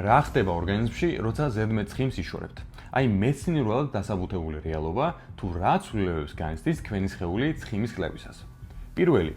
რა ხდება ორგანიზმში, როცა ზედმეტ ცხიმს იშორებთ? აი მეცნიერულად დასაბუთებული რეალობა თუ რა ცვლილებებს განიცდის თქვენი სხეული ცხიმის ხლებისას. პირველი,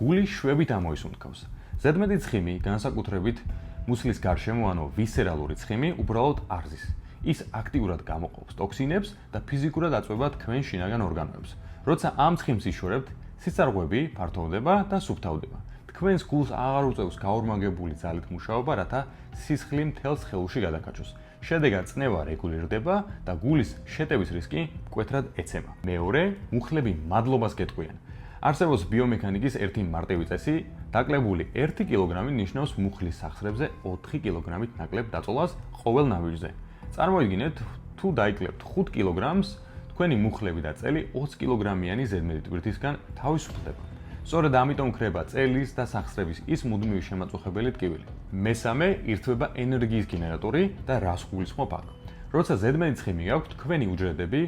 გული შვებით ამოისუნთქავს. ზედმეტი ცხიმი, განსაკუთრებით მუცლის გარშემო, ანუ ვისერალური ცხიმი, უბრალოდ არზის. ის აქტიურად გამოყოფს ტოქსინებს და ფიზიკურად აწვება თქვენ შინაგან ორგანოებს. როცა ამ ცხიმს იშორებთ, სიცარღვები ფართოვდება და სუფთავდება. თქვენს გულს აღარ უწევს გაორმაგებული ძალით მუშაობა, რათა სისხლი მთელ სხეულში გადაკაჩოს. შედეგად წნევა რეგულირდება და გულის შეტევის რისკი მკვეთრად ეცემა. მეორე, მუხლები მადლობას გეტყვიან. არსებობს ბიომექანიკის ერთი მარტივი წესი, დაკლებული 1 კილოგრამი ნიშნავს მუხლის სახსრებზე 4 კილოგრამით ნაკლებ დაწოლას ყოველ ნაბიჯზე. წარმოიდგინეთ, თუ დაიკლებთ 5 კილოგრამს, თქვენი მუხლები და წელი 20 კილოგრამიანი ზედმეტი ტვირთისგან თავისუფლდება. სწორედ ამიტომ ქრება წელის და სახსრების ის მუდმივი შემაწუხებელი ტკივილი. მესამე, ირთვება ენერგიის გენერატორი და რას გულისხმობ აქ. როცა ზედმეტი ცხიმი გაქვთ, თქვენი უჯრედები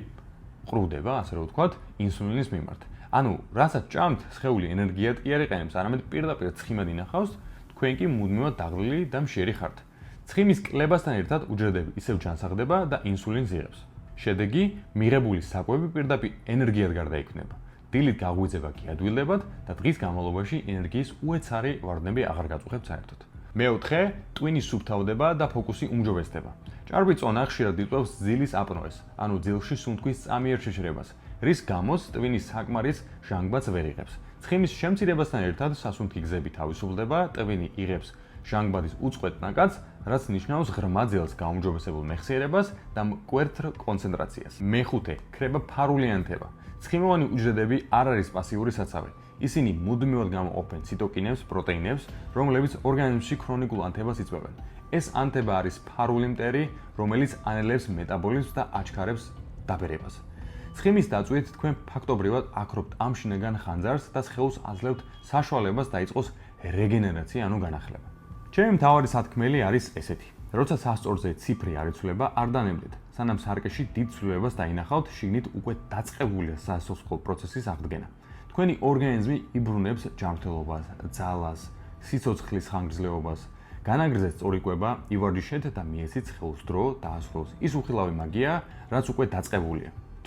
ყრუდება, ასე რომ ვთქვათ, ინსულინის მიმართ. ანუ, რასაც ჭამთ, სხეული ენერგიად კი არ იყენებს, არამედ პირდაპირ ცხიმად ინახავს, თქვენ კი მუდმივად დაღლილი და მშიერი ხართ. ცხიმის კლებასთან ერთად უჯრედები ისევ ჯანსაღდება და ინსულინს იღებს. შედეგი, მიღებული საკვები პირდაპირ ენერგიად გარდაიქმნება. დილით გაღვიძება კი ადვილდებათ და დღის განმავლობაში ენერგიის უეცარი ვარდნები აღარ გაწუხებთ საერთოდ. მეოთხე, ტვინის სუფთავდება და ფოკუსი უმჯობესდება. ჭარბი წონა ხშირად იწვევს ძილის აპნოეს, ანუ ძილში სუნთქვის წამიერ შეშრებას, რის გამოც ტვინის საკმარის ჟანგბადს ვერ იღებს. ცხიმის შემცირებასთან ერთად სასუნთქი გზები თავისუფლდება, ტვინი იღებს ჟანგბადის უწყვეტ ნაკადს, რაც ნიშნავს ღრმა ძილს, გაუმჯობესებულ მეხსიერებას და მკვეთრ კონცენტრაციას. მეხუთე, ქრება ფარულიანთება. ცხიმოვანი უჯრედები არ არის პასიური საცავი. ისინი მუდმივად გამოყოფენ ციტოკინებს, პროტეინებს, რომლებიც ორგანიზმში ქრონიკულ ანთებას იწვევენ. ეს ანთება არის ფარული მტერი, რომელიც ანელებს მეტაბოლიზმს და აჩქარებს დაბერებას. ცხიმის დაწვით თქვენ ფაქტობრივად აქრობთ ამ შინაგან ხანძარს და სხეულს აძლევთ საშუალებას დაიწყოს რეგენერაცია, ანუ განახლება. ჩემი მთავარი სათქმელი არის ესეთი. როცა სასწორზე ციფრი არ იცვლება, არ დანებდეთ. სანამ სარკეში დიდ ცვლილებას დაინახავთ, შიგნით უკვე დაწყებულია სასიცოცხლო პროცესის აღდგენა. თქვენი ორგანიზმი იბრუნებს ჯანმრთელობას, ძალას, სიცოცხლის ხანგრძლივობას. განაგრძეთ სწორი კვება, ივარჯიშეთ და მიეცით სხეულს დრო დაასრულოს ის უხილავი მაგია, რაც უკვე დაწყებულია.